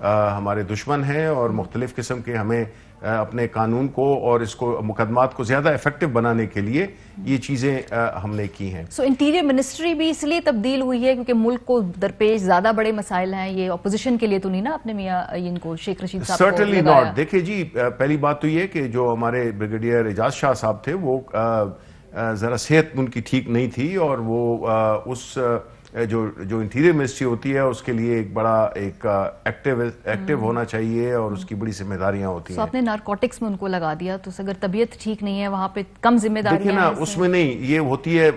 ہمارے دشمن ہیں اور مختلف قسم کے ہمیں اپنے قانون کو اور اس کو مقدمات کو زیادہ ایفیکٹو بنانے کے لیے یہ چیزیں ہم نے کی ہیں. سو انٹیریئر منسٹری بھی اس لیے تبدیل ہوئی ہے کیونکہ ملک کو درپیش زیادہ بڑے مسائل ہیں, یہ اپوزیشن کے لیے تو نہیں نا آپ نے میاں ان کو شیخ رشید صاحب کو سرٹنلی ناٹ. دیکھیں جی, پہلی بات تو یہ کہ جو ہمارے بریگیڈیئر اعجاز شاہ صاحب تھے وہ ذرا صحت ان کی ٹھیک نہیں تھی, اور وہ اس جو انٹیریئر منسٹری ہوتی ہے اس کے لیے ایک بڑا ایک ایکٹیو ہونا چاہیے اور اس کی بڑی ذمہ داریاں ہوتی ہیں. آپ نے نارکوٹکس میں ان کو لگا دیا, تو اگر طبیعت ٹھیک نہیں ہے وہاں پہ کم ذمہ داریاں دیکھیں نا, اس میں نہیں, یہ ہوتی ہے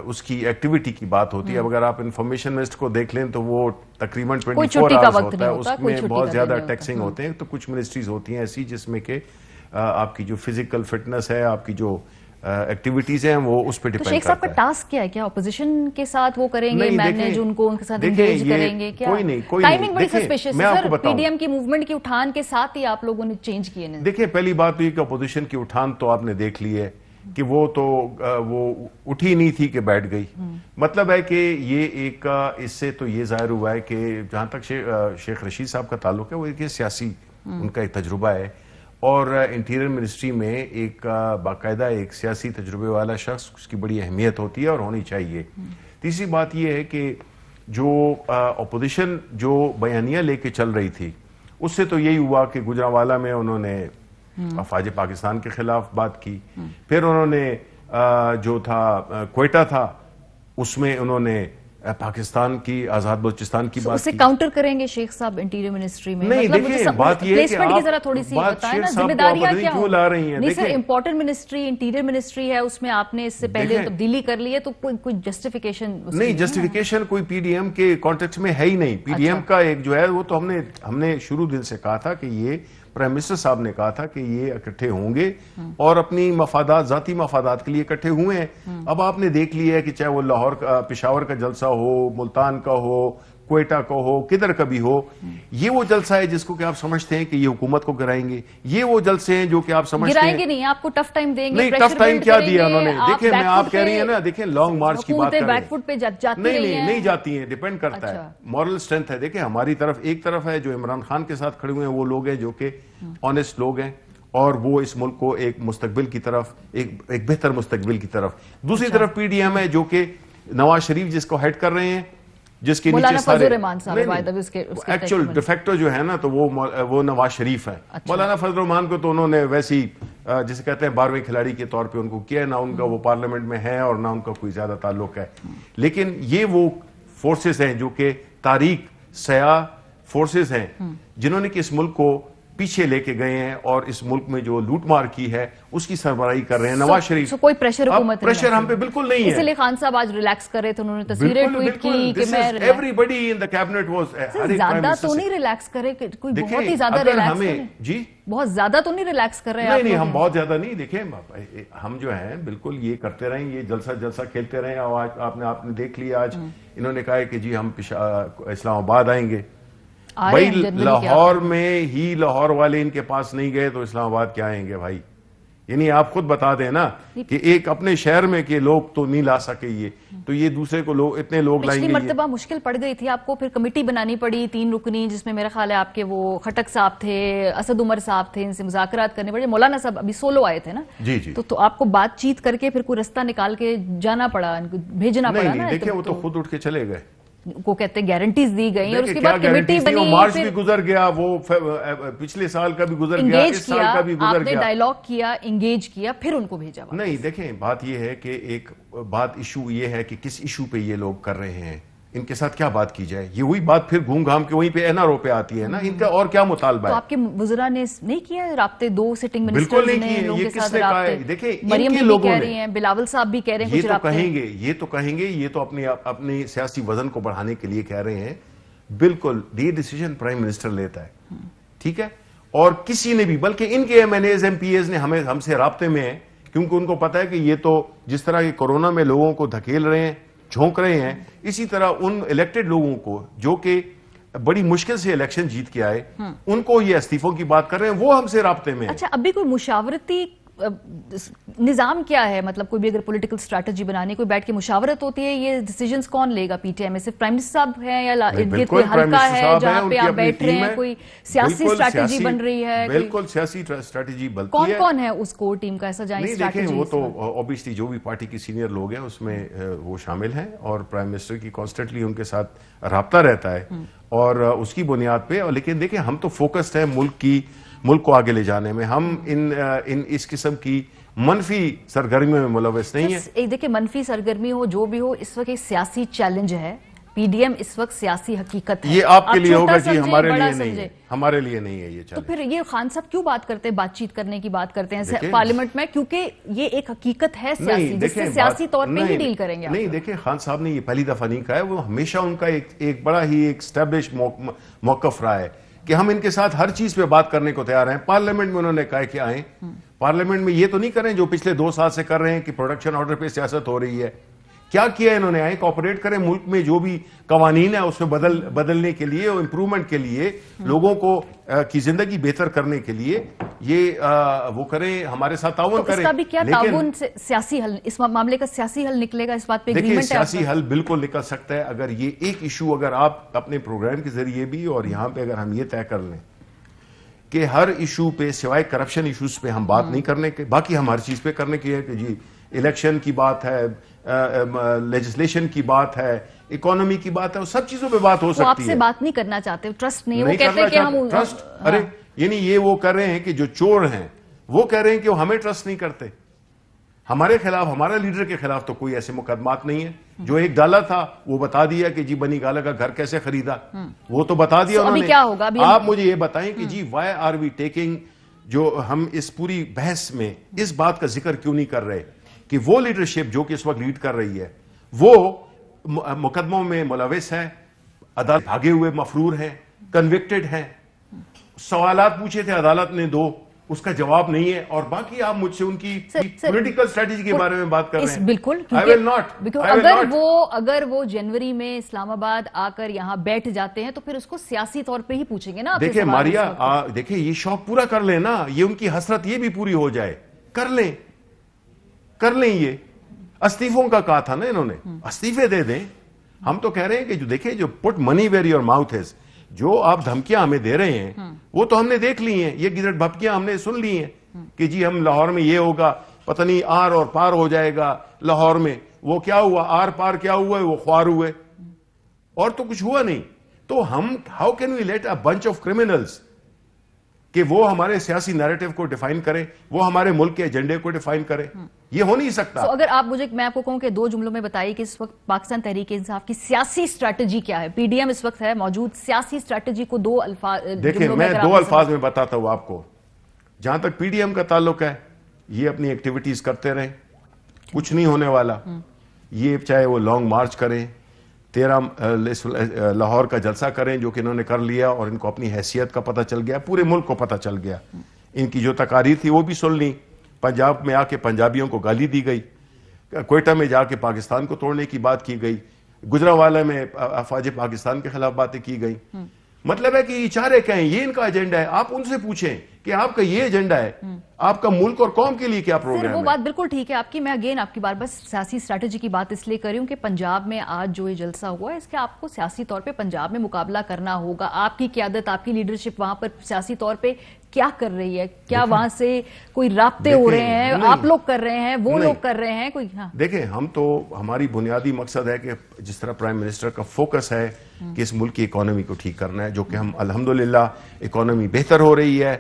اس کی ایکٹیویٹی کی بات ہوتی ہے. اگر آپ انفارمیشن منسٹر کو دیکھ لیں تو وہ تقریباً 24 آورز ہوتا ہے, اس میں بہت زیادہ ٹیکسنگ ہوتے ہیں. تو کچھ منسٹریز ہوتی ہیں ایسی جس میں کہ آپ کی جو فزیکل فٹنس ہے, آپ کی جو ایکٹیویٹیز ہیں وہ اس پہ ڈیپینڈ کرتا ہے. شیخ صاحب کا ٹاسک کیا ہے, کیا اپوزیشن کے ساتھ وہ کریں گے, مینیج ان کو, ان کے ساتھ انگیج کریں گے, کیا ٹائمنگ بڑی سسپیشس ہے سر, پی ڈی ایم کی موومنٹ کی اٹھان کے ساتھ ہی آپ لوگوں نے چینج کیے ہیں. دیکھیں پہلی بات تو یہ کہ اپوزیشن کی اٹھان تو آپ نے دیکھ لی ہے کہ وہ تو وہ اٹھی نہیں تھی کہ بیٹھ گئی. مطلب ہے کہ یہ ایک اس سے تو یہ ظاہر ہوا ہے کہ جہاں تک شیخ رشید صاحب کا تعلق ہے وہ ایک سیاسی ان کا ایک تجربہ ہے, اور انٹیریئر منسٹری میں ایک باقاعدہ ایک سیاسی تجربے والا شخص, اس کی بڑی اہمیت ہوتی ہے اور ہونی چاہیے. تیسری بات یہ ہے کہ جو اپوزیشن جو بیانیہ لے کے چل رہی تھی اس سے تو یہی ہوا کہ گجرانوالہ میں انہوں نے افواج پاکستان کے خلاف بات کی, پھر انہوں نے جو تھا کوئٹہ تھا اس میں انہوں نے پاکستان کی آزاد بلوچستان کی بات اسے کاؤنٹر کریں گے شیخ صاحب انٹیریئر منسٹری میں؟ نہیں دیکھیں بات یہ ہے کہ آپ ذرا تھوڑی سی بتائیں نا, ذمہ داریاں کیا کیوں لا رہی ہیں؟ نہیں سر, امپورٹنٹ منسٹری انٹیریئر منسٹری ہے, اس میں آپ نے اس سے پہلے تبدیلی کر لی ہے, تو کوئی جسٹیفیکیشن نہیں, جسٹیفیکیشن کوئی پی ڈی ایم کے کانٹیکٹ میں ہے ہی نہیں. پی ڈی ایم کا ایک جو ہے وہ تو ہم نے شروع دن سے کہا تھا کہ یہ پرائم منسٹر صاحب نے کہا تھا کہ یہ اکٹھے ہوں گے اور اپنی مفادات, ذاتی مفادات کے لیے اکٹھے ہوئے ہیں. اب آپ نے دیکھ لیا ہے کہ چاہے وہ لاہور کا, پشاور کا جلسہ ہو, ملتان کا ہو, کوئٹہ کا ہو, کدھر کا بھی ہو, یہ وہ جلسہ ہے جس کو کہ آپ سمجھتے ہیں کہ یہ حکومت کو گرائیں گے. یہ وہ جلسے ہیں جو کہ آپ سمجھتے ہیں گرائیں گے نہیں, آپ کو ٹف ٹائم دیں گے. نہیں, ٹف ٹائم کیا دیا انہوں نے؟ دیکھیں میں آپ کہہ رہی ہیں نا, دیکھیں لانگ مارچ کی بات کر رہے ہیں, نہیں جاتی ہیں, ڈیپینڈ کرتا ہے, مورل اسٹرینتھ ہے. دیکھیں ہماری طرف ایک طرف ہے جو عمران خان کے ساتھ کھڑے ہوئے ہیں, وہ لوگ ہیں جو کہ آنیسٹ لوگ ہیں اور وہ اس ملک کو ایک مستقبل کی طرف, ایک بہتر مستقبل کی طرف. دوسری طرف پی ڈی ایم ہے جو کہ نواز شریف جس کو ہیڈ کر رہے ہیں, جس کے نیچے سارے ایکچوئل ڈیفیکٹو جو ہے نا, تو وہ نواز شریف ہے. مولانا فضل الرحمان کو تو انہوں نے ویسی جسے کہتے ہیں 12ویں کھلاڑی کے طور پہ ان کو کیا ہے, نہ ان کا وہ پارلیمنٹ میں ہے اور نہ ان کا کوئی زیادہ تعلق ہے. لیکن یہ وہ فورسز ہیں جو کہ تاریخ سیاہ فورسز ہیں جنہوں نے کہ اس ملک کو پیچھے لے کے گئے ہیں اور اس ملک میں جو لوٹ مار کی ہے اس کی سربراہی کر رہے ہیں. نواز شریف کوئی پریشر حکومت پریشر ہم پہ بالکل نہیں ہے. اس لیے خان صاحب آج ریلیکس کر رہے تھے, انہوں نے تصویریں ٹویٹ کی کہ میں everybody in the cabinet was زیادہ تو نہیں ریلیکس کرے, کوئی بہت ہی زیادہ ریلیکس کرے, جی بہت زیادہ تو نہیں ریلیکس کر رہے ہیں. نہیں ہم بہت زیادہ نہیں. دیکھیں ہم جو ہیں بالکل یہ کرتے رہیں, یہ جلسہ کھیلتے رہیں. آپ نے دیکھ لیا آج انہوں نے کہا ہے کہ جی ہم اسلام آباد آئیں گے. بھائی لاہور میں ہی لاہور والے ان کے پاس نہیں گئے تو اسلام آباد کیا آئیں گے بھائی؟ یعنی آپ خود بتا دیں نا کہ ایک اپنے شہر میں کہ لوگ تو نہیں لا سکے, یہ تو یہ دوسرے کو اتنے لوگ لائیں گے. پچھلی مرتبہ مشکل پڑ گئی تھی آپ کو, پھر کمیٹی بنانی پڑی 3 رکنی, جس میں میرا خیال ہے آپ کے وہ خٹک صاحب تھے, اسد عمر صاحب تھے, ان سے مذاکرات کرنے پڑے, مولانا صاحب ابھی سولو آئے تھے نا. جی تو آپ کو بات چیت کر کے پھر کوئی رستہ نکال کے جانا پڑا, بھیجنا پڑا نا. دیکھیں وہ تو خود اٹھ کے چلے گئے, کو کہتے ہیں گارنٹیز دی گئی اور اس کے بعد کمیٹی بنی, مارچ بھی گزر گیا, وہ پچھلے سال کا بھی گزر گیا, اس سال کا بھی گزر گیا. آپ نے ڈائیلاگ کیا, انگیج کیا, پھر ان کو بھیجا. نہیں دیکھیں بات یہ ہے کہ ایک بات ایشو یہ ہے کہ کس ایشو پہ یہ لوگ کر رہے ہیں, ان کے ساتھ کیا بات کی جائے. یہ وہی بات پھر گھوم گھام کے وہیں پہ این آر او پہ آتی ہے نا, ان کا اور کیا مطالبہ ہے. تو آپ کے وزراء نے نہیں کیا رابطے, 2 سٹنگ منسٹرز نے لوگوں کے ساتھ رابطے؟ دیکھیں مریم بھی کہہ رہی ہیں, بلاول صاحب بھی کہہ رہے ہیں, یہ تو کہیں گے, یہ تو اپنی سیاسی وزن کو بڑھانے کے لیے کہہ رہے ہیں. بالکل یہ ڈیسیجن پرائم منسٹر لیتا ہے, ٹھیک ہے, اور کسی نے بھی, بلکہ ان کے M N As M P As نے ہم سے رابطے میں ہیں, کیونکہ ان کو پتا ہے کہ یہ تو جس طرح کہ کورونا میں لوگوں کو دھکیل رہے ہیں, جھونک رہے ہیں, اسی طرح ان الیکٹڈ لوگوں کو جو کہ بڑی مشکل سے الیکشن جیت کے آئے, ان کو یہ استعفوں کی بات کر رہے ہیں, وہ ہم سے رابطے میں. اچھا, ابھی کوئی مشاورتی نظام کیا ہے؟ مطلب کوئی بھی اگر پولیٹیکل اسٹریٹجی بنانے کوئی بیٹھ کے مشاورت ہوتی ہے، یہ ڈیسیجنز کون لے گا پی ٹی ایم میں؟ صرف پرائم منسٹر صاحب ہیں یا کوئی حلقہ ہے جہاں پہ آپ بیٹھ رہے ہیں، کوئی سیاسی اسٹریٹجی بن رہی ہے؟ بالکل سیاسی اسٹریٹجی بنتی ہے. کون ہے اس کور ٹیم کا ایسا جائیں اسٹریٹجی؟ دیکھیں وہ تو اوبیسلی جو بھی پارٹی کے سینئر لوگ ہیں اس میں وہ شامل ہیں، اور پرائم منسٹر کی کانسٹنٹلی ان کے ساتھ رابطہ رہتا ہے اور اس کی بنیاد پہ. لیکن دیکھیں ہم تو فوکسڈ ہیں ملک کو آگے لے جانے میں. ہم اس قسم کی منفی سرگرمیوں میں ملوث نہیں ہیں. ایک دیکھیں منفی سرگرمی ہو جو بھی ہو، اس وقت ایک سیاسی چیلنج ہے. پی ڈی ایم اس وقت سیاسی حقیقت ہے. یہ آپ کے لیے ہوگا جی، ہمارے لیے نہیں ہے. ہمارے لیے نہیں ہے یہ چیلنج. تو پھر یہ خان صاحب کیوں بات کرتے ہیں، بات چیت کرنے کی بات کرتے ہیں پارلیمنٹ میں؟ کیونکہ یہ ایک حقیقت ہے سیاسی، جس سے سیاسی طور پہ ہی ڈیل کریں گے. نہیں دیکھیں خان صاحب نے یہ پہلی دفعہ نہیں کہا ہے، وہ ہمیشہ ان کا ایک بڑا ہی ایک اسٹیبلش موقف رہا ہے کہ ہم ان کے ساتھ ہر چیز پہ بات کرنے کو تیار ہیں. پارلیمنٹ میں انہوں نے کہا کہ آئیں. پارلیمنٹ میں یہ تو نہیں کریں جو پچھلے 2 سال سے کر رہے ہیں کہ پروڈکشن آرڈر پہ سیاست ہو رہی ہے. کیا کیا انہوں نے؟ آئیں کوآپریٹ کریں، ملک میں جو بھی قوانین ہے اس میں بدلنے کے لیے اور امپرومنٹ کے لیے، لوگوں کو کی زندگی بہتر کرنے کے لیے یہ وہ کریں، ہمارے ساتھ تعاون کریں. اس کا بھی کیا تعاون سیاسی حل، اس معاملے کا سیاسی حل نکلے گا؟ اس بات پہ دیکھیں سیاسی حل بالکل نکل سکتا ہے اگر یہ ایک ایشو اگر آپ اپنے پروگرام کے ذریعے بھی اور یہاں پہ اگر ہم یہ طے کر لیں کہ ہر ایشو پہ سوائے کرپشن ایشوز پہ ہم بات نہیں کرنے کے، باقی ہم ہر چیز پہ کرنے کی ہے کہ جی الیکشن کی بات ہے، لیجسلیشن کی بات ہے، اکانومی کی بات ہے، سب چیزوں پہ بات ہو سکتی ہے. وہ آپ سے بات نہیں کرنا چاہتے، ٹرسٹ نہیں، وہ کہتے ہیں کہ ہم ٹرسٹ، ارے یعنی یہ وہ کر رہے ہیں کہ جو چور ہیں وہ کہہ رہے ہیں کہ وہ ہمیں ٹرسٹ نہیں کرتے. ہمارے خلاف، ہمارے لیڈر کے خلاف تو کوئی ایسے مقدمات نہیں ہے. جو ایک گالا تھا وہ بتا دیا کہ جی بنی گالا کا گھر کیسے خریدا، وہ تو بتا دیا انہوں نے. کیا ہوگا آپ مجھے یہ بتائیں کہ جی وائی آر وی ٹیکنگ، جو ہم اس پوری بحث میں اس بات کا ذکر کیوں نہیں کر رہے کہ وہ لیڈرشپ جو کہ اس وقت لیڈ کر رہی ہے وہ مقدموں میں ملوث ہے، عدالت بھاگے ہوئے مفرور ہیں، کنوکٹڈ ہیں. سوالات پوچھے تھے عدالت نے 2، اس کا جواب نہیں ہے، اور باقی آپ مجھ سے ان کی پولیٹیکل اسٹریٹجی کے بارے میں بات کر رہے ہیں. بالکل، اگر وہ جنوری میں اسلام آباد آ کر یہاں بیٹھ جاتے ہیں تو پھر اس کو سیاسی طور پہ ہی پوچھیں گے نا. دیکھیں ماریا، دیکھیں یہ شوق پورا کر لیں نا، یہ ان کی حسرت یہ بھی پوری ہو جائے. کر لیں. یہ استعفوں کا کہا تھا نا انہوں نے، استعفے دے دیں. ہم تو کہہ رہے ہیں کہ جو دیکھیں جو پٹ منی ویئر یور ماؤتھ از، جو آپ دھمکیاں ہمیں دے رہے ہیں وہ تو ہم نے دیکھ لی ہیں. یہ گزرٹ بھپکیاں ہم نے سن لی ہیں کہ جی ہم لاہور میں یہ ہوگا، پتہ نہیں آر اور پار ہو جائے گا لاہور میں. وہ کیا ہوا؟ آر پار کیا ہوا ہے؟ وہ خوار ہوئے اور تو کچھ ہوا نہیں. تو ہم how can we let a bunch of criminals کہ وہ ہمارے سیاسی نیریٹو کو ڈیفائن کرے، وہ ہمارے ملک کے ایجنڈے کو ڈیفائن کرے؟ یہ ہو نہیں سکتا. اگر میں آپ کو کہوں کہ 2 جملوں میں بتائیے کہ اس وقت پاکستان تحریک انصاف کی سیاسی اسٹریٹجی کیا ہے؟ پی ڈی ایم اس وقت ہے موجود، سیاسی اسٹریٹجی کو 2 الفاظ. دیکھیں میں 2 الفاظ میں بتاتا ہوں آپ کو. جہاں تک پی ڈی ایم کا تعلق ہے، یہ اپنی ایکٹیویٹیز کرتے رہیں، کچھ نہیں ہونے والا. یہ چاہے وہ لانگ مارچ کریں، 13 لاہور کا جلسہ کریں جو کہ انہوں نے کر لیا اور ان کو اپنی حیثیت کا پتہ چل گیا، پورے ملک کو پتہ چل گیا. ان کی جو تقاریر تھی وہ بھی سن لی. پنجاب میں آ کے پنجابیوں کو گالی دی گئی، کوئٹہ میں جا کے پاکستان کو توڑنے کی بات کی گئی، گجرانوالہ میں افواج پاکستان کے خلاف باتیں کی گئی. مطلب ہے کہ یہ چارے کہیں یہ ان کا ایجنڈا ہے. آپ ان سے پوچھیں کہ آپ کا یہ ایجنڈا ہے، آپ کا ملک اور قوم کے لیے کیا پروگرام ہے. وہ بات بالکل ٹھیک ہے آپ کی. میں اگین آپ کی بار بس سیاسی اسٹریٹجی کی بات اس لیے کر رہی ہوں کہ پنجاب میں آج جو یہ جلسہ ہوا ہے اس کے آپ کو سیاسی طور پہ پنجاب میں مقابلہ کرنا ہوگا. آپ کی قیادت، آپ کی لیڈرشپ وہاں پر سیاسی طور پہ کیا کر رہی ہے؟ کیا وہاں سے کوئی رابطے ہو رہے ہیں؟ آپ لوگ کر رہے ہیں، وہ لوگ کر رہے ہیں کوئی؟ دیکھیں ہم تو، ہماری بنیادی مقصد ہے کہ جس طرح پرائم منسٹر کا فوکس ہے کہ اس ملک کی اکانومی کو ٹھیک کرنا ہے، جو کہ ہم الحمدللہ اکانومی بہتر ہو رہی ہے.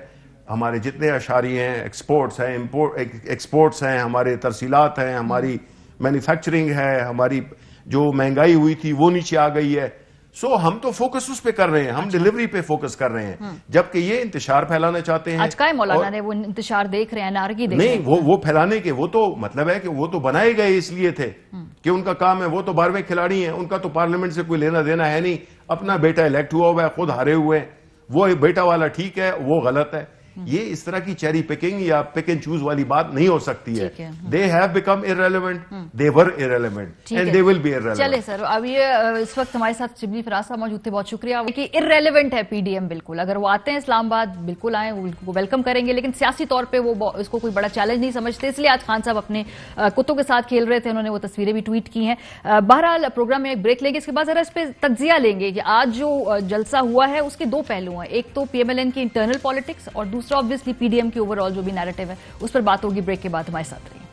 ہمارے جتنے اشاریے ہیں، ایکسپورٹس ہیں، ہمارے ترسیلات ہیں، ہماری مینوفیکچرنگ ہے، ہماری جو مہنگائی ہوئی تھی وہ نیچے آ گئی ہے. سو ہم تو فوکس اس پہ کر رہے ہیں، ہم ڈیلیوری پہ فوکس کر رہے ہیں. جبکہ یہ انتشار پھیلانا چاہتے ہیں. آج کا مولانا نے وہ انتشار دیکھ رہے ہیں، نارگی دیکھ رہے ہیں. نہیں، وہ پھیلانے کے، وہ تو مطلب ہے کہ وہ تو بنائے گئے اس لیے تھے کہ ان کا کام ہے. وہ تو 12ویں کھلاڑی ہیں، ان کا تو پارلیمنٹ سے کوئی لینا دینا ہے نہیں. اپنا بیٹا الیکٹ ہوا ہے، خود ہارے ہوئے ہیں. وہ بیٹا والا ٹھیک ہے، وہ غلط ہے. یہ اس طرح کی چیری پکنگ یا پک اینڈ چوز والی بات نہیں ہو سکتی ہے. They have become irrelevant, they were irrelevant and they will be irrelevant. چلے سر، اب یہ اس وقت ہمارے ساتھ شبلی فراز صاحب موجود تھے، بہت شکریہ. کہ irrelevant ہے پی ڈی ایم، بالکل اگر وہ آتے ہیں اسلام آباد بالکل آئیں، وہ ویلکم کریں گے، لیکن سیاسی طور پہ وہ اس کو کوئی بڑا چیلنج نہیں سمجھتے، اس لیے آج خان صاحب اپنے کتوں کے ساتھ کھیل رہے تھے، انہوں نے وہ تصویریں بھی ٹویٹ کی ہیں. بہرحال پروگرام میں ایک بریک لیں گے، اس کے بعد ذرا اس پہ تجزیہ لیں گے کہ آج جو جلسہ ہوا ہے اس کے دو پہلو ہیں، ایک تو پی ایم ایل این کی انٹرنل پالیٹکس اور دوسرا آبویسلی پی ڈی ایم کی اوور آل جو بھی نیریٹو ہے، اس پر بات ہوگی. بریک کے بعد ہمارے ساتھ رہیے.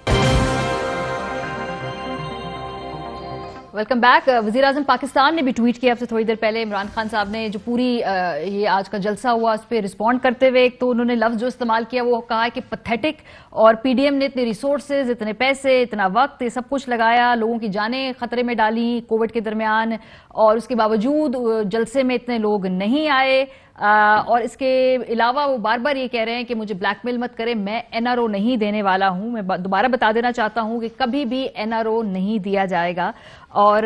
Welcome back. وزیر اعظم پاکستان نے بھی ٹویٹ کیا اب سے تھوڑی دیر پہلے. عمران خان صاحب نے جو پوری یہ آج کا جلسہ ہوا اس پہ رسپونڈ کرتے ہوئے ایک تو انہوں نے لفظ جو استعمال کیا وہ کہا کہ پتھیٹک، اور پی ڈی ایم نے اتنے ریسورسز، اتنے پیسے، اتنا وقت، یہ سب کچھ لگایا، لوگوں کی جانیں خطرے میں ڈالی کووڈ کے درمیان، اور اس کے باوجود جلسے میں اتنے لوگ نہیں آئے. اور اس کے علاوہ وہ بار بار یہ کہہ رہے ہیں کہ مجھے بلیک میل مت کریں، میں این آر او نہیں دینے والا ہوں. میں دوبارہ بتا دینا چاہتا ہوں کہ کبھی بھی این آر او نہیں دیا جائے گا، اور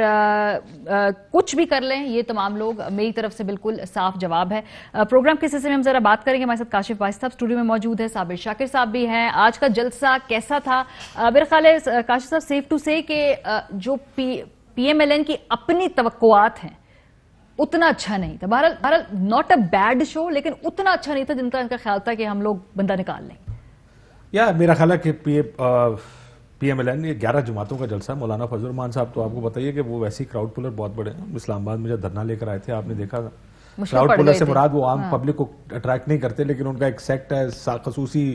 کچھ بھی کر لیں یہ تمام لوگ، میری طرف سے بالکل صاف جواب ہے. پروگرام کے سلسلے میں ہم ذرا بات کریں گے. ہمارے ساتھ کاشف وائس صاحب اسٹوڈیو میں موجود ہے، صابر شاکر صاحب بھی ہیں. آج کا جلسہ کیسا تھا؟ میرا خیال ہے کاشف صاحب سیف ٹو سے کہ جو پی ایم ایل این کی اپنی توقعات ہیں اتنا اچھا نہیں تھا. بہرحال ناٹ اے بیڈ شو، لیکن اتنا اچھا نہیں تھا جن کا ان کا خیال تھا کہ ہم لوگ بندہ نکال لیں. یا میرا خیال ہے کہ پی ایم ایل این یہ 11 جماعتوں کا جلسہ ہے. مولانا فضل الرحمان صاحب تو آپ کو بتائیے کہ وہ ویسی کراؤڈ پولر بہت بڑے ہیں. اسلام آباد میں جب دھرنا لے کر آئے تھے آپ نے دیکھا کراؤڈ پولر سے مراد وہ عام پبلک کو اٹریکٹ نہیں کرتے، لیکن ان کا ایک سیکٹ ہے خصوصی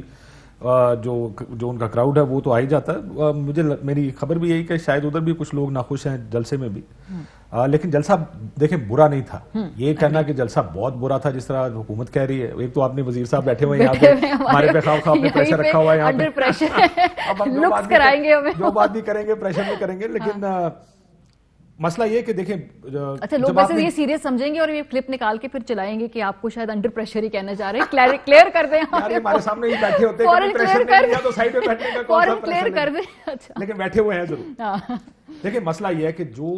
جو ان کا کراؤڈ ہے وہ تو آ ہی جاتا ہے. مجھے میری خبر بھی یہی کہ شاید ادھر بھی کچھ لوگ ناخوش ہیں جلسے میں بھی، لیکن جلسہ دیکھیں برا نہیں تھا. یہ کہنا کہ جلسہ بہت برا تھا جس طرح حکومت کہہ رہی ہے، ایک تو آپ نے وزیر صاحب بیٹھے ہوئے ہیں یہاں پہ ہمارے پہ خواہ خواہ پریشر رکھا ہوا ہے یہاں پہ، جو بات بھی کریں گے پریشر میں کریں گے. لیکن مسئلہ یہ کہ دیکھیں اچھا لوگ ویسے یہ سیریس سمجھیں گے اور یہ کلپ نکال کے پھر چلائیں گے کہ آپ کو شاید انڈر پریشر ہی کہنا چاہ رہے ہیں. کلیئر کر دیں ہمارے سامنے ہی بیٹھے ہوتے ہیں، پریشر نہیں تو سائڈ پہ بیٹھنے کا کون سا کلیئر کر دیں. لیکن بیٹھے ہوئے ہیں ضرور. دیکھیں مسئلہ یہ ہے کہ جو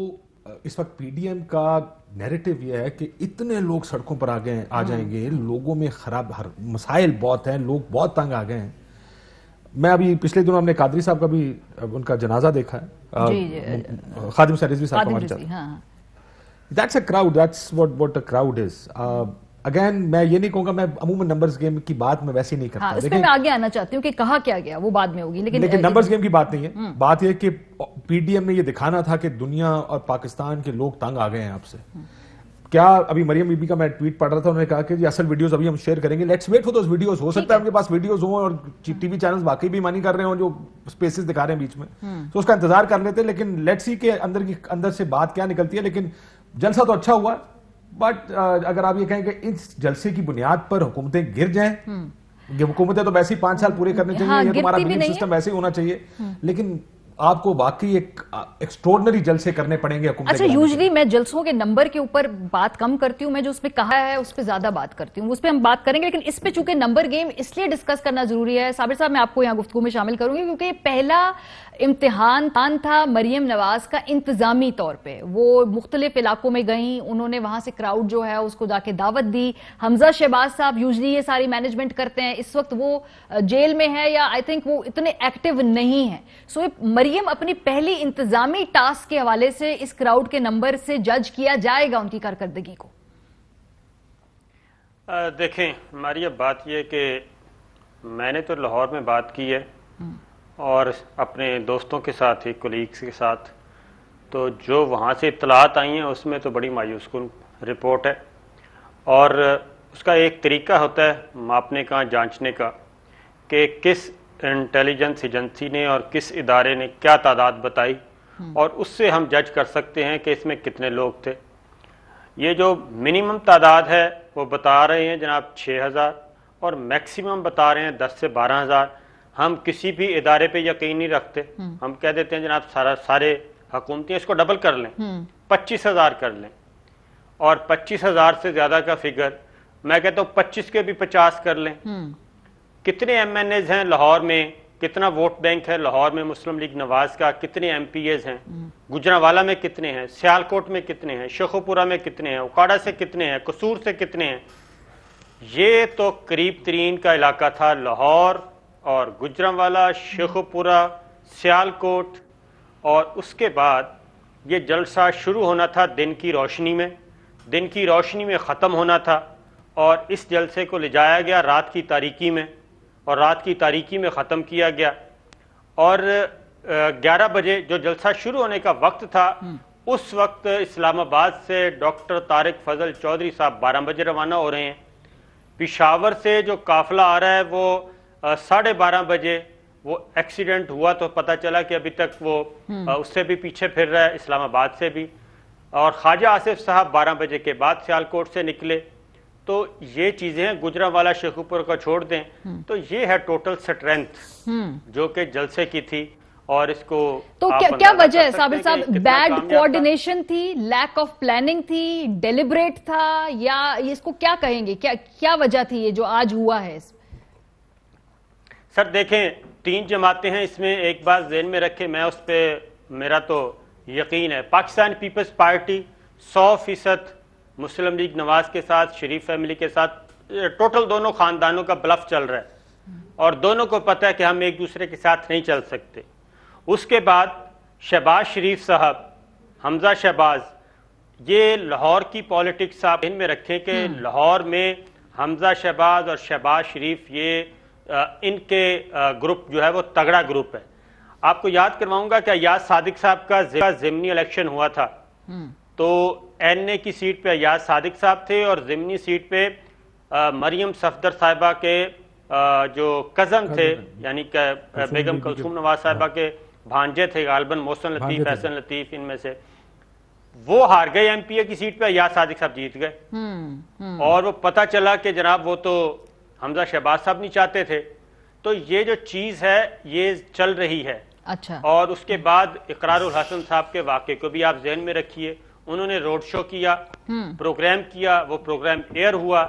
اس وقت پی ڈی ایم کا نیریٹو یہ ہے کہ اتنے لوگ سڑکوں پر آ جائیں گے، لوگوں میں خراب مسائل بہت ہیں، لوگ بہت تنگ آ گئے ہیں. میں ابھی پچھلے دنوں ہم نے قادری صاحب کا بھی ان کا جنازہ دیکھا ہے، خادم حسین رضوی صاحب کا. That's a crowd, that's what a crowd is. Again میں یہ نہیں کہوں گا، میں عموماً نمبرز گیم کی بات میں ویسے نہیں کرتا. اس میں آگے آنا چاہتی ہوں کہ کہا کیا گیا وہ بعد میں ہوگی، لیکن نمبرز گیم کی بات نہیں ہے. بات یہ کہ پی ڈی ایم نے یہ دکھانا تھا کہ دنیا اور پاکستان کے لوگ تنگ آ گئے ہیں آپ سے. کیا ابھی مریم بی بی کا میں ٹویٹ پڑھ رہا تھا، انہوں نے کہا کہ یہ اصل ویڈیوز ابھی ہم شیئر کریں گے، let's wait for those videos. ہو سکتا ہے ان کے پاس ویڈیوز ہوں اور ٹی وی چینلز واقعی بھی مانی کر رہے ہوں جو اسپیسز دکھا رہے ہیں بیچ میں، تو اس کا انتظار کر لیتے. لیکن لیٹس سی کہ اندر سے بات کیا نکلتی ہے. لیکن جلسہ تو اچھا ہوا، بٹ اگر آپ یہ کہیں کہ اس جلسے کی بنیاد پر حکومتیں گر جائیں، حکومتیں تو ویسے ہی 5 سال پورے کرنے چاہیے، یہ تمہارا بلیف سسٹم ویسے ہی ہونا چاہیے، لیکن آپ کو واقعی ایک ایکسٹراڈنری جلسے کرنے پڑیں گے حکومت. اچھا یوزلی میں جلسوں کے نمبر کے اوپر بات کم کرتی ہوں، میں جو اس پہ کہا ہے اس پہ زیادہ بات کرتی ہوں، اس پہ ہم بات کریں گے. لیکن اس پہ چونکہ نمبر گیم اس لیے ڈسکس کرنا ضروری ہے. صابر صاحب میں آپ کو یہاں گفتگو میں شامل کروں گی کیونکہ پہلا امتحان تھا مریم نواز کا انتظامی طور پہ. وہ مختلف علاقوں میں گئیں، انہوں نے وہاں سے کراؤڈ جو ہے اس کو جا کے دعوت دی. حمزہ شہباز صاحب یوزلی یہ ساری مینجمنٹ کرتے ہیں، اس وقت وہ جیل میں ہے یا آئی تھنک وہ اتنے ایکٹیو نہیں ہیں. سو مریم اپنی پہلی انتظامی ٹاسک کے حوالے سے اس کراؤڈ کے نمبر سے جج کیا جائے گا ان کی کارکردگی کو. دیکھیں ہماری اب بات یہ کہ میں نے تو لاہور میں بات کی ہے اور اپنے دوستوں کے ساتھ ہی کولیگس کے ساتھ، تو جو وہاں سے اطلاعات آئی ہیں اس میں تو بڑی مایوس کن رپورٹ ہے. اور اس کا ایک طریقہ ہوتا ہے ماپنے کا، جانچنے کا، کہ کس انٹیلیجنس ایجنسی نے اور کس ادارے نے کیا تعداد بتائی، اور اس سے ہم جج کر سکتے ہیں کہ اس میں کتنے لوگ تھے. یہ جو منیمم تعداد ہے وہ بتا رہے ہیں جناب 6000 اور میکسیمم بتا رہے ہیں 10 سے 12000. ہم کسی بھی ادارے پہ یقین نہیں رکھتے، ہم کہہ دیتے ہیں جناب سارے حکومتیں اس کو ڈبل کر لیں، 25000 کر لیں. اور 25000 سے زیادہ کا فگر میں کہتا ہوں 25 کے بھی 50 کر لیں. کتنے ایم این ایز ہیں لاہور میں، کتنا ووٹ بینک ہے لاہور میں مسلم لیگ نواز کا، کتنے ایم پی ایز ہیں، گجرانوالہ میں کتنے ہیں، سیالکوٹ میں کتنے ہیں، شیخوپورہ میں کتنے ہیں، اکاڑا سے کتنے ہیں، قصور سے کتنے ہیں. یہ تو قریب ترین کا علاقہ تھا، لاہور اور گجرانوالہ، شیخوپورہ، سیالکوٹ، اور اس کے بعد یہ جلسہ شروع ہونا تھا دن کی روشنی میں ختم ہونا تھا، اور اس جلسے کو لے جایا گیا رات کی تاریکی میں، اور رات کی تاریکی میں ختم کیا گیا. اور 11 بجے جو جلسہ شروع ہونے کا وقت تھا، اس وقت اسلام آباد سے ڈاکٹر طارق فضل چودھری صاحب 12 بجے روانہ ہو رہے ہیں. پشاور سے جو قافلہ آ رہا ہے وہ 12:30 بجے وہ ایکسیڈنٹ ہوا تو پتہ چلا کہ ابھی تک وہ اس سے بھی پیچھے پھر رہا ہے، اسلام آباد سے بھی. اور خواجہ آصف صاحب 12 بجے کے بعد سیالکوٹ سے نکلے. تو یہ چیزیں گجرانوالہ شیخوپور کو چھوڑ دیں تو یہ ہے ٹوٹل سٹرینتھ جو کہ جلسے کی تھی. اور اس کو تو کیا وجہ ہے صابر صاحب؟ بیڈ کوارڈینیشن تھی، لیک آف پلاننگ تھی، ڈیلیبریٹ تھا، یا اس کو کیا کہیں گے؟ کیا وجہ تھی یہ جو آج ہوا ہے؟ سر دیکھیں 3 جماعتیں ہیں اس میں. ایک بات ذہن میں رکھے، میں اس پہ میرا تو یقین ہے، پاکستان پیپلز پارٹی 100% مسلم لیگ نواز کے ساتھ، شریف فیملی کے ساتھ، ٹوٹل دونوں خاندانوں کا بلف چل رہا ہے، اور دونوں کو پتہ ہے کہ ہم ایک دوسرے کے ساتھ نہیں چل سکتے. اس کے بعد شہباز شریف صاحب، حمزہ شہباز، یہ لاہور کی پولیٹکس آپ ان میں رکھیں کہ لاہور میں حمزہ شہباز اور شہباز شریف یہ ان کے گروپ جو ہے وہ تگڑا گروپ ہے. آپ کو یاد کرواؤں گا کہ ایاز صادق صاحب کا ضمنی الیکشن ہوا تھا، تو این اے کی سیٹ پہ ایاز صادق صاحب تھے، اور ضمنی سیٹ پہ مریم صفدر صاحبہ کے جو کزن تھے، یعنی کہ بیگم کلثوم نواز صاحبہ کے بھانجے تھے غالباً، محسن لطیف، احسن لطیف، ان میں سے وہ ہار گئے ایم پی اے کی سیٹ پہ، ایاز صادق صاحب جیت گئے. اور وہ پتہ چلا کہ جناب وہ تو حمزہ شہباز صاحب نہیں چاہتے تھے. تو یہ جو چیز ہے یہ چل رہی ہے. اچھا. اور اس کے بعد اقرار الحسن صاحب کے واقعے کو بھی آپ ذہن میں رکھیے. انہوں نے روڈ شو کیا، پروگرام کیا، وہ پروگرام ایئر ہوا،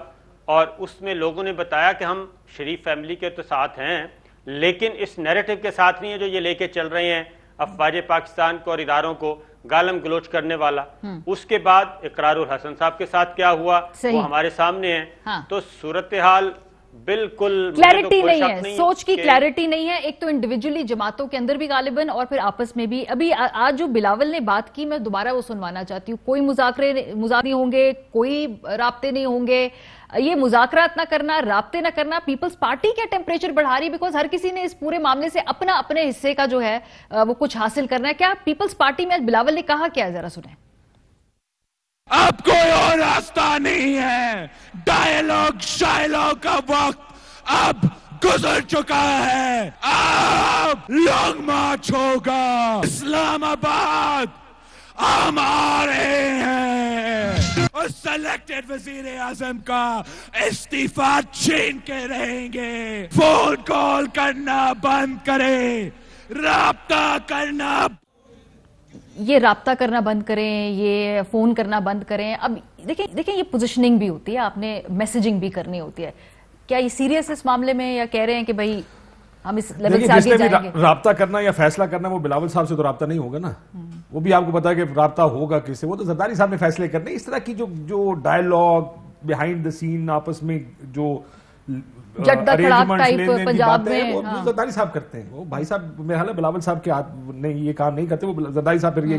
اور اس میں لوگوں نے بتایا کہ ہم شریف فیملی کے تو ساتھ ہیں، لیکن اس نیریٹو کے ساتھ نہیں ہے جو یہ لے کے چل رہے ہیں افواج پاکستان کو اور اداروں کو گالم گلوچ کرنے والا. اس کے بعد اقرار الحسن صاحب کے ساتھ کیا ہوا وہ ہمارے سامنے ہے. تو صورتحال بالکل کلیئرٹی نہیں ہے، سوچ کی کلیئرٹی نہیں ہے. ایک تو انڈیویجولی جماعتوں کے اندر بھی غالباً، اور پھر آپس میں بھی. ابھی آج جو بلاول نے بات کی میں دوبارہ وہ سنوانا چاہتی ہوں. کوئی مذاکرے نہیں ہوں گے، کوئی رابطے نہیں ہوں گے. یہ مذاکرات نہ کرنا، رابطے نہ کرنا، پیپلز پارٹی کیا ٹیمپریچر بڑھا رہی ہے؟ بیکاز ہر کسی نے اس پورے معاملے سے اپنے حصے کا جو ہے وہ کچھ حاصل کرنا ہے. کیا پیپلز پارٹی میں بلاول نے کہا کیا ہے؟ ذرا سنیں. اب کوئی اور راستہ نہیں ہے، ڈائیلاگ شائلاگ کا وقت اب گزر چکا ہے. اب لانگ مارچ ہوگا. اسلام آباد ہم آ رہے ہیں، اور سلیکٹڈ وزیر اعظم کا استعفیٰ چھین کے رہیں گے. فون کال کرنا بند کریں، رابطہ کرنا، یہ رابطہ کرنا بند کریں، یہ فون کرنا بند کریں. اب دیکھیں یہ پوزیشننگ بھی ہوتی ہے، آپ نے میسیجنگ بھی کرنی ہوتی ہے. کیا یہ سیریس اس معاملے میں، یا کہہ رہے ہیں کہ بھائی ہم اس لیول سے آگے جائیں گے؟ رابطہ کرنا یا فیصلہ کرنا وہ بلاول صاحب سے تو رابطہ نہیں ہوگا نا. وہ بھی آپ کو پتا ہے کہ رابطہ ہوگا کس سے، وہ تو زرداری صاحب نے فیصلے کرنے. اس طرح کی جو ڈائیلاگ بیہائنڈ دا سین آپس میں جو جڈہ کھڑاک ٹائپ پنجاب میں وہ زرداری صاحب کرتے ہیں. وہ بھائی صاحب میرا خیال ہے بلاول صاحب کے ہاتھ نہیں یہ کام نہیں کرتے. وہ زرداری صاحب پھر یہ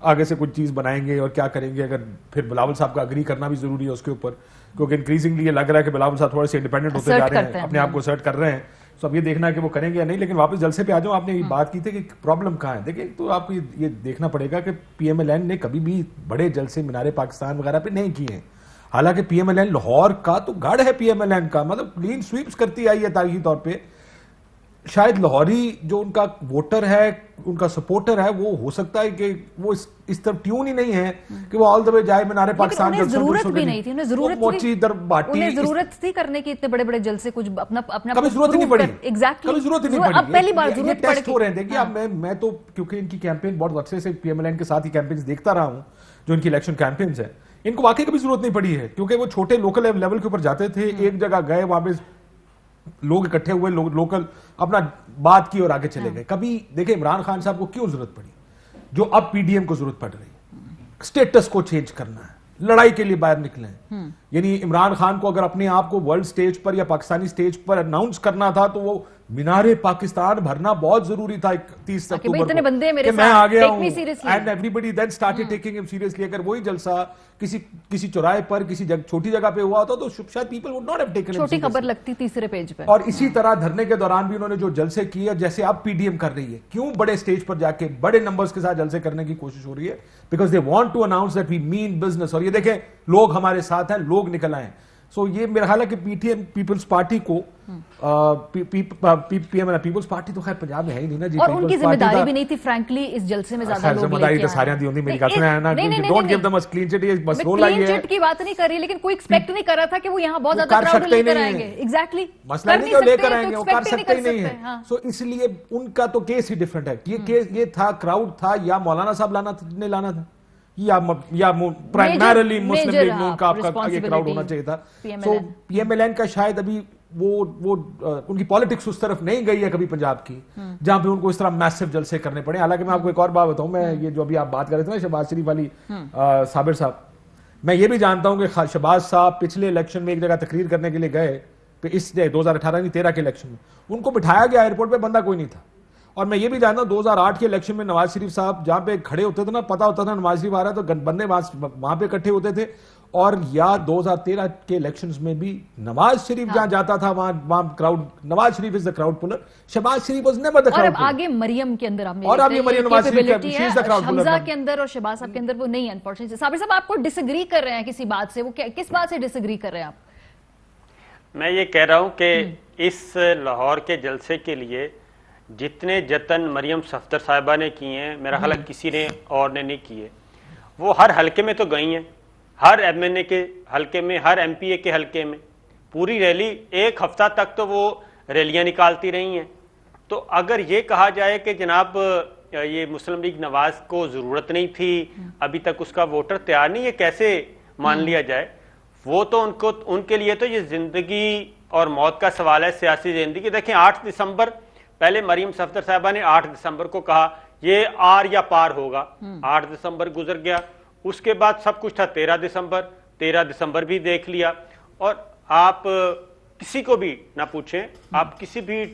آگے سے کچھ چیز بنائیں گے اور کیا کریں گے. اگر پھر بلاول صاحب کا اگری کرنا بھی ضروری ہے اس کے اوپر، کیونکہ انکریزنگلی یہ لگ رہا ہے کہ بلاول صاحب تھوڑے سے انڈیپینڈنٹ ہوتے جا رہے ہیں، اپنے آپ کو اسرٹ کر رہے ہیں. تو اب یہ دیکھنا ہے کہ وہ کریں گے یا نہیں. لیکن واپس جلسے پہ آ جاؤں. آپ نے یہ بات کی تھی کہ پرابلم کہاں ہے. دیکھیں تو آپ کو یہ دیکھنا پڑے گا کہ پی ایم ایل این نے کبھی بھی بڑے جلسے مینار پاکستان وغیرہ پہ نہیں کیے ہیں. حالانکہ P M L N Lahore کا تو گڑھ ہے، پی ایم ایل این کا مطلب کلین سویپس کرتی آئی ہے تاریخی طور پہ. شاید لاہوری جو ان کا ووٹر ہے، ان کا سپورٹر ہے، وہ ہو سکتا ہے کہ وہ اس طرف ٹیون ہی نہیں ہے کہ وہ آل دا وے جائے مینار پاکستان. انہیں ضرورت بھی نہیں تھی، انہیں ضرورت تھی کرنے کی اتنے بڑے بڑے جلسے. کچھ اپنا کبھی ضرورت ہی نہیں پڑی. کبھی ضرورت ہی نہیں پڑی. اب پہلی بار ضرورت پڑ ٹیسٹ ہو رہے ہیں. دیکھیے اب میں تو کیونکہ ان کی کیمپین بہت عرصے سے پی ایم ایل این کے ساتھ ہی کیمپینز دیکھتا رہا ہوں جو ان کی الیکشن کیمپینز ہیں. ان کو واقعی کبھی ضرورت نہیں پڑی ہے کیونکہ وہ چھوٹے لوکل لیول کے اوپر جاتے تھے. ایک جگہ گئے، وہاں پہ لوگ اکٹھے ہوئے، لوکل اپنا بات کی اور آگے چلے گئے. کبھی دیکھیں عمران خان صاحب کو کیوں ضرورت پڑی جو اب پی ڈی ایم کو ضرورت پڑ رہی ہے. اسٹیٹس کو چینج کرنا ہے. لڑائی کے لیے باہر نکلے ہیں. یعنی عمران خان کو اگر اپنے آپ کو ورلڈ سٹیج پر یا پاکستانی سٹیج پر اناؤنس کرنا تھا تو وہ مینار پاکستان بھرنا بہت ضروری تھا 30 اکتوبر کو کہ میں آ گیا ہوں and everybody then started taking ہم سیریسلی. اگر وہی جلسہ کسی چوراہے پر کسی چھوٹی جگہ پہ ہوا ہوتا تو شاید people would not have taken it. چھوٹی خبر لگتی تیسرے پیج پہ. اور اسی طرح دھرنے کے دوران بھی انہوں نے جو جلسے کیے جیسے اب پی ڈی ایم کر رہی ہے, کیوں بڑے سٹیج پر جا کے بڑے نمبرز کے ساتھ جلسے کرنے کی کوشش ہو رہی ہے, because they want to announce that we mean business. اور یہ دیکھیں لوگ ہمارے ساتھ ہیں, لوگ نکل آئے ہیں. سو یہ میرا خیال ہے کہ P T M Peoples Party کو پی ایم پیپلز پارٹی تو خیر پنجاب میں ہے ہی نہیں نا جی, اور ان کی ذمہ داری بھی نہیں تھی فرینکلی اس جلسے میں زیادہ لوگ ذمہ داری تو سارے دی ہوندی. میری گل سنیں نا, don't give them a clean chit. یہ بس رول آئی ہے, کلین چٹ کی بات نہیں کر رہی, لیکن کوئی ایکسپیکٹ نہیں کر رہا تھا کہ وہ یہاں بہت زیادہ کراؤڈ لے کر آئیں گے. ایگزیکٹلی مسئلہ نہیں کہ لے کر آئیں گے, وہ کر سکتے ہی نہیں ہیں. سو اس لیے ان کا تو کیس ہی ڈفرنٹ ہے. یہ تھا کراؤڈ تھا یا مولانا صاحب لانا تھا یا پرائمرلی مسلم لیگ نون کا آپ کا یہ کراؤڈ ہونا چاہیے تھا. سو پی ایم ایل این کا شاید ابھی وہ ان کی پالیٹکس اس طرف نہیں گئی ہے کبھی پنجاب کی جہاں پہ ان کو اس طرح میسو جلسے کرنے پڑے. حالانکہ میں آپ کو ایک اور بات بتاؤں, میں یہ جو ابھی آپ بات کر رہے تھے نا شہباز شریف والی صابر صاحب, میں یہ بھی جانتا ہوں کہ شہباز صاحب پچھلے الیکشن میں ایک جگہ تقریر کرنے کے لیے گئے, اس 2018-13 کے الیکشن میں ان کو بٹھایا گیا ایئرپورٹ پہ, بندہ کوئی نہیں تھا. اور میں یہ بھی جانتا ہوں 2008 کے الیکشن میں نواز شریف صاحب جہاں پہ کھڑے ہوتے تھے نا, پتا ہوتا تھا نواز شریف آ رہا ہے تو بندے وہاں پہ اکٹھے ہوتے تھے. اور یا 2013 کے الیکشنز میں بھی نواز شریف جہاں جاتا تھا وہاں crowd, Nawaz Sharif is the crowd puller, Shahbaz Sharif was never the crowd puller. اور اب آگے مریم کے اندر آپ نے اور اب یہ مریم نواز شریف شی از دا کراؤڈ پولر. حمزہ کے اندر اور شہباز صاحب کے اندر وہ نہیں. انفارچونیٹلی صابر صاحب آپ کو ڈس ایگری کر رہے ہیں کسی بات سے, وہ کس بات سے ڈس ایگری کر رہے ہیں آپ؟ میں یہ کہہ رہا ہوں کہ اس لاہور کے جلسے کے لیے جتنے جتن مریم صفدر صاحبہ نے کیے ہیں میرا خیال کسی نے اور نے نہیں کیے. وہ ہر حلقے میں تو گئی ہیں, ہر ایم این اے کے حلقے میں, ہر ایم پی اے کے حلقے میں, پوری ریلی ایک ہفتہ تک تو وہ ریلیاں نکالتی رہی ہیں. تو اگر یہ کہا جائے کہ جناب یہ مسلم لیگ نواز کو ضرورت نہیں تھی, ابھی تک اس کا ووٹر تیار نہیں, یہ کیسے مان لیا جائے؟ وہ تو ان کے لیے تو یہ زندگی اور موت کا سوال ہے, سیاسی زندگی. دیکھیں 8 دسمبر پہلے مریم صفدر صاحبہ نے 8 دسمبر کو کہا یہ آر یا پار ہوگا, 8 دسمبر گزر گیا. اس کے بعد سب کچھ تھا 13 دسمبر بھی دیکھ لیا. اور آپ کسی کو بھی نہ پوچھیں, آپ کسی بھی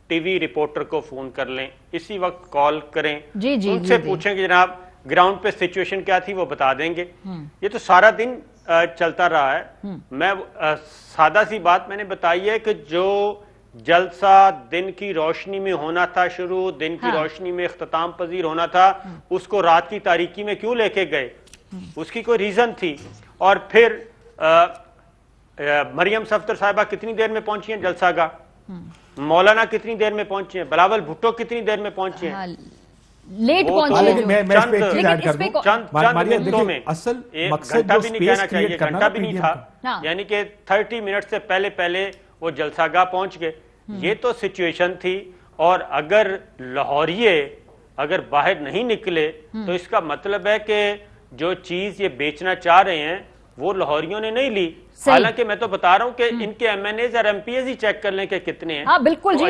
ٹی وی رپورٹر کو فون کر لیں, اسی وقت کال کریں, ان سے پوچھیں کہ جناب گراؤنڈ پہ سچویشن کیا تھی, وہ بتا دیں گے. یہ تو سارا دن چلتا رہا ہے. میں سادہ سی بات میں نے بتائی ہے کہ جو جلسہ دن کی روشنی میں ہونا تھا شروع, دن کی روشنی میں اختتام پذیر ہونا تھا, اس کو رات کی تاریکی میں کیوں لے کے گئے؟ اس کی کوئی ریزن تھی. اور پھر مریم صفدر صاحبہ کتنی دیر میں پہنچی ہیں جلسہ گاہ, مولانا کتنی دیر میں پہنچے ہیں, بلاول بھٹو کتنی دیر میں پہنچے ہیں, لیٹ پہنچے ہیں. اصل مقصد گھنٹہ بھی نہیں کہنا چاہیے, گھنٹہ بھی نہیں تھا, یعنی کہ 30 منٹ سے پہلے وہ جلسہ گاہ پہنچ گئے. یہ تو سچویشن تھی. اور اگر لاہوریے اگر باہر نہیں نکلے تو اس کا مطلب ہے کہ جو چیز یہ بیچنا چاہ رہے ہیں وہ لاہوریوں نے نہیں لی. حالانکہ میں تو بتا رہا ہوں کہ ان کے ایم این ایز اور ایم پی ایز ہی چیک کر لیں کہ کتنے ہیں. ہاں بالکل جی,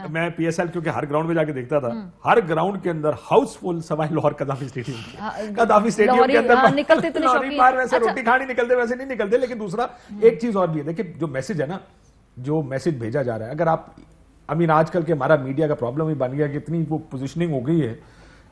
میں پی ایس ایل کیونکہ ہر گراؤنڈ میں جا کے دیکھتا تھا, ہر گراؤنڈ کے اندر ہاؤس فل سوائے Lahore Gaddafi stadium. Gaddafi stadium کے اندر ویسے روٹی کھانے نکلتے ویسے نہیں نکلتے. لیکن دوسرا ایک چیز اور بھی ہے, دیکھیں جو میسج ہے نا, جو میسج بھیجا جا رہا ہے, اگر آپ آج کل کے ہمارا میڈیا کا پرابلم ہی بن گیا کہ اتنی وہ پوزیشننگ ہو گئی ہے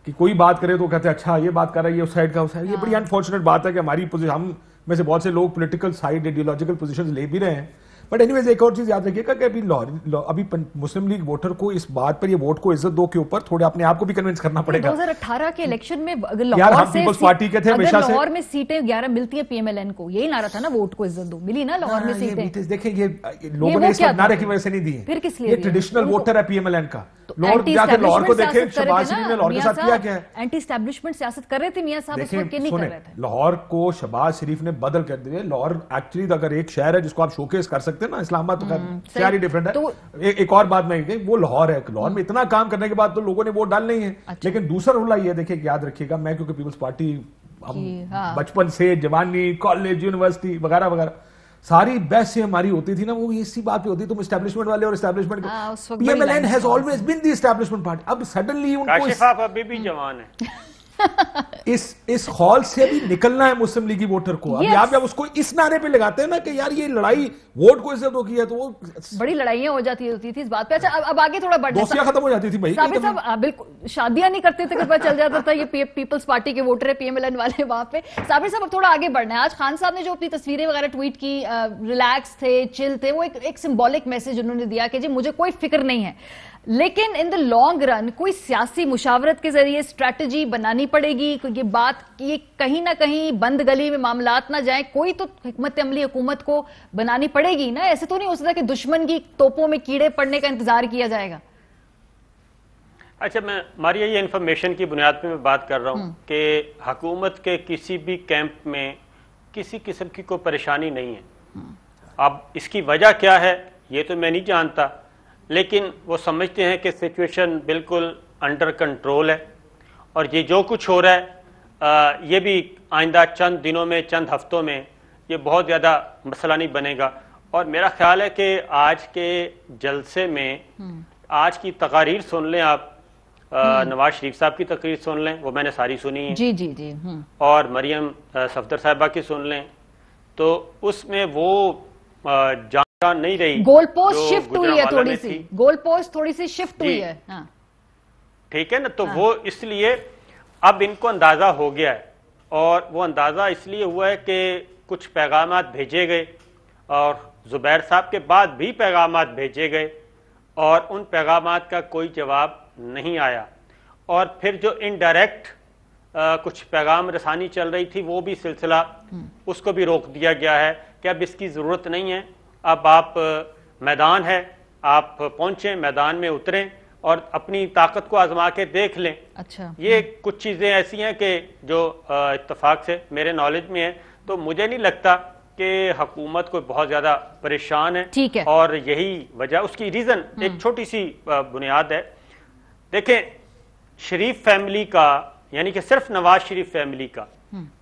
کہ کوئی بات کرے تو کہتے ہیں اچھا یہ بات کر رہا ہے, یہ اس سائڈ کا اس سائڈ. یہ بڑی انفارچونیٹ بات ہے کہ ہماری ہم میں سے بہت سے لوگ پولیٹیکل سائڈ ایڈیولوجیکل پوزیشنز لے بھی رہے ہیں. بٹ اینی ویز ایک اور چیز یاد رکھیے گا کہ ابھی مسلم لیگ ووٹر کو اس بات پر یہ ووٹ کو عزت دو کے اوپر تھوڑے اپنے آپ کو بھی کنونس کرنا پڑے گا. 2018 کے الیکشن میں لاہور میں سیٹیں 11 ملتی ہیں پی ایم ایل این کو, یہی نعرہ تھا نا ووٹ کو عزت دو, ملی نا لاہور میں سیٹیں. دیکھیں یہ لوگوں نے اس نعرے کی وجہ سے نہیں دی ہیں, پھر کس لیے یہ ٹریڈیشنل ووٹر ہے پی ایم ایل این کا. لاہور کو دیکھیں شہباز شریف نے لاہور کے ساتھ کیا کیا ہے, اینٹی اسٹیبلشمنٹ سیاست کر رہے تھے میاں صاحب, اس وقت نہیں کر رہے تھے. لاہور کو شہباز شریف نے بدل کر دیا. لاہور ایکچولی اگر ایک شہر ہے جس کو آپ شوکیس کر سکتے ہیں نا, اسلام آباد تو ساری ڈیفرنٹ ہے. ایک اور بات میں وہ لاہور ہے, لاہور میں اتنا کام کرنے کے بعد تو لوگوں نے ووٹ ڈالنے ہی ہیں. لیکن دوسرا رولہ یہ دیکھیں یاد رکھیے گا, میں کیونکہ پیپلز پارٹی بچپن سے جوانی کالج یونیورسٹی وغیرہ وغیرہ ساری بحث سے ہماری ہوتی تھی نا, وہ اسی بات پہ ہوتی. تم اسٹیبلشمنٹ والے اور establishment, P M L N has always been the establishment party. اب سڈنلی ان کو کاشف صاحب ابھی بھی جوان ہے, اس خول سے بھی نکلنا ہے مسلم لیگی ووٹر کو. ابھی آپ جب اس کو اس نعرے پہ لگاتے ہیں نا کہ یار یہ لڑائی ووٹ کو عزت ہو کی ہے تو وہ بڑی لڑائیاں ہو جاتی ہوتی تھی اس بات پہ. اچھا اب آگے تھوڑا بڑھنا, دوستیاں ختم ہو جاتی تھی بھائی. صابر صاحب بالکل شادیاں نہیں کرتے تھے کہ پتہ چل جاتا تھا یہ پیپلز پارٹی کے ووٹر ہے پی ایم ایل این والے وہاں پہ. صابر صاحب اب تھوڑا آگے بڑھنا ہے. آج خان صاحب نے جو اپنی تصویریں وغیرہ ٹویٹ کی, ریلیکس تھے, چل تھے, وہ ایک سمبولک میسج انہوں نے دیا کہ جی مجھے کوئی فکر نہیں ہے, لیکن ان دا لانگ رن کوئی سیاسی مشاورت کے ذریعے اسٹریٹجی بنانی پڑے گی. یہ بات یہ کہیں نہ کہیں بند گلی میں معاملات نہ جائیں, کوئی تو حکمت عملی حکومت کو بنانی پڑے گی نا. ایسے تو نہیں ہو سکتا کہ دشمن کی توپوں میں کیڑے پڑنے کا انتظار کیا جائے گا. اچھا, میں ماریا یہ انفارمیشن کی بنیاد پہ میں بات کر رہا ہوں کہ حکومت کے کسی بھی کیمپ میں کسی قسم کی کوئی پریشانی نہیں ہے. اب اس کی وجہ کیا ہے یہ تو میں نہیں جانتا, لیکن وہ سمجھتے ہیں کہ سچویشن بالکل انڈر کنٹرول ہے اور یہ جو کچھ ہو رہا ہے یہ بھی آئندہ چند دنوں میں چند ہفتوں میں یہ بہت زیادہ مسئلہ نہیں بنے گا. اور میرا خیال ہے کہ آج کے جلسے میں آج کی تقاریر سن لیں آپ, نواز شریف صاحب کی تقریر سن لیں, وہ میں نے ساری سنی ہے, جی جی جی, اور مریم صفدر صاحبہ کی سن لیں, تو اس میں وہ جان نہیں رہی. گول پوسٹ شفٹ ہوئی ہے تھوڑی سی, گول پوسٹ تھوڑی سی شفٹ ہوئی ہے. ٹھیک ہے نا, تو وہ اس لیے اب ان کو اندازہ ہو گیا ہے, اور وہ اندازہ اس لیے ہوا ہے کہ کچھ پیغامات بھیجے گئے اور زبیر صاحب کے بعد بھی پیغامات بھیجے گئے اور ان پیغامات کا کوئی جواب نہیں آیا. اور پھر جو انڈائریکٹ کچھ پیغام رسانی چل رہی تھی وہ بھی سلسلہ اس کو بھی روک دیا گیا ہے کہ اب اس کی ضرورت نہیں ہے, اب آپ میدان ہے, آپ پہنچیں, میدان میں اتریں اور اپنی طاقت کو آزما کے دیکھ لیں. اچھا, یہ کچھ چیزیں ایسی ہیں کہ جو اتفاق سے میرے نالج میں ہیں, تو مجھے نہیں لگتا کہ حکومت کو بہت زیادہ پریشان ہے. ٹھیک ہے, اور یہی وجہ, اس کی ریزن ایک چھوٹی سی بنیاد ہے. دیکھیں, شریف فیملی کا, یعنی کہ صرف نواز شریف فیملی کا,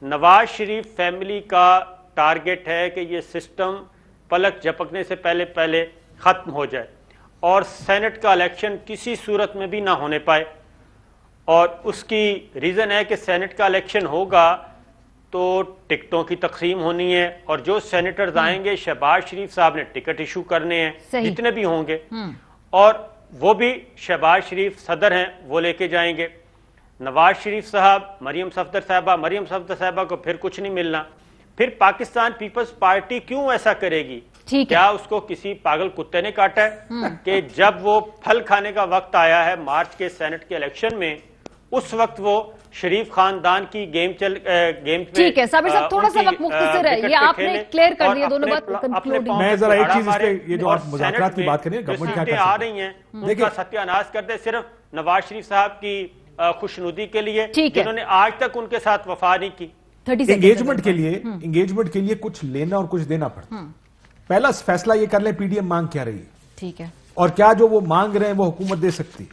نواز شریف فیملی کا ٹارگٹ ہے کہ یہ سسٹم پلک جھپکنے سے پہلے پہلے ختم ہو جائے اور سینٹ کا الیکشن کسی صورت میں بھی نہ ہونے پائے. اور اس کی ریزن ہے کہ سینٹ کا الیکشن ہوگا تو ٹکٹوں کی تقسیم ہونی ہے, اور جو سینیٹرز آئیں گے شہباز شریف صاحب نے ٹکٹ ایشو کرنے ہیں, جتنے بھی ہوں گے, اور وہ بھی شہباز شریف صدر ہیں وہ لے کے جائیں گے. نواز شریف صاحب, مریم صفدر صاحبہ کو پھر کچھ نہیں ملنا. پھر پاکستان پیپلز پارٹی کیوں ایسا کرے گی؟ کیا اس کو کسی پاگل کتے نے کاٹا ہے کہ جب وہ پھل کھانے کا وقت آیا ہے مارچ کے سینٹ کے الیکشن میں, اس وقت وہ شریف خاندان کی گیم ٹھیک ہے. صابر صاحب تھوڑا سا وقت مختصر ہے, یہ آپ نے کلیئر کر دیا دونوں بات کنکلوڈنگ. میں ذرا ایک چیز اس پہ, یہ جو آپ مذاکرات کی بات کریں گورنمنٹ کیا کر آ رہی ہیں ان کا ستیہ ناش کر دے صرف نواز شریف صاحب کی خوشنودی کے لیے, جنہوں نے آج تک ان کے ساتھ وفا نہیں کی. انگیجمنٹ کے لیے کچھ لینا اور کچھ دینا پڑتا. پہلا فیصلہ یہ کر لیں پی ڈی ایم مانگ کیا رہی ہے, ٹھیک ہے, اور کیا جو وہ مانگ رہے ہیں وہ حکومت دے سکتی.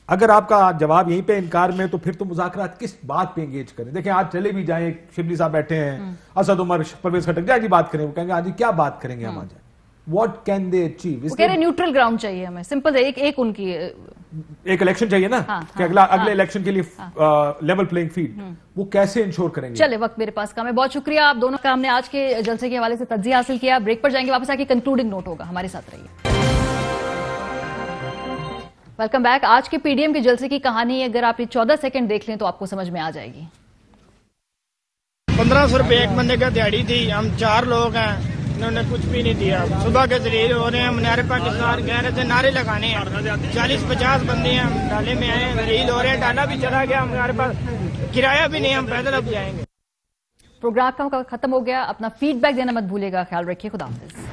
اگر آپ کا جواب یہیں پہ انکار میں, تو پھر تو مذاکرات کس بات پہ انگیج کریں. دیکھیں آج چلے بھی جائیں, شبلی صاحب بیٹھے ہیں, اسد عمر, پرویز خٹک, جائیں جی بات کریں, وہ کہیں گے آج کیا بات کریں گے ہم, آج واٹ کین دے اچیو. وہ کہہ رہے نیوٹرل گراؤنڈ چاہیے ہمیں, سمپل ہے, ایک ان کی ایک الیکشن چاہیے نا, کہ اگلے الیکشن کے لیے لیول پلینگ فیلڈ وہ کیسے انشور کریں گے. چلے وقت میرے پاس کم ہے, بہت شکریہ آپ دونوں کا, ہم نے آج کے جلسے کے حوالے سے تجزیہ حاصل کیا. بریک پر جائیں گے, واپس آ کے کنکلوڈنگ نوٹ ہوگا, ہمارے ساتھ رہیے. Welcome back. آج کے پی ڈی ایم کے جلسے کی کہانی اگر آپ 14 سیکنڈ دیکھ لیں تو آپ کو سمجھ میں آ جائے گی. 1500 روپے ایک بندے کا دیہڑی تھی, ہم 4 لوگ ہیں, انہوں نے کچھ بھی نہیں دیا. صبح کے ذلیل ہو رہے ہیں, منار پاکستان کہہ رہے تھے نعرے لگانے ہیں, 40-50 بندے ہیں, ہم ڈالے میں آئے ہیں, ذلیل ہو رہے ہیں, ڈالا بھی چلا گیا, ہمارے پاس کرایہ بھی نہیں, ہم پیدل اب جائیں گے. پروگرام کا ختم ہو گیا. اپنا فیڈ بیک دینا مت بھولے گا, خیال رکھیے, خدا حافظ.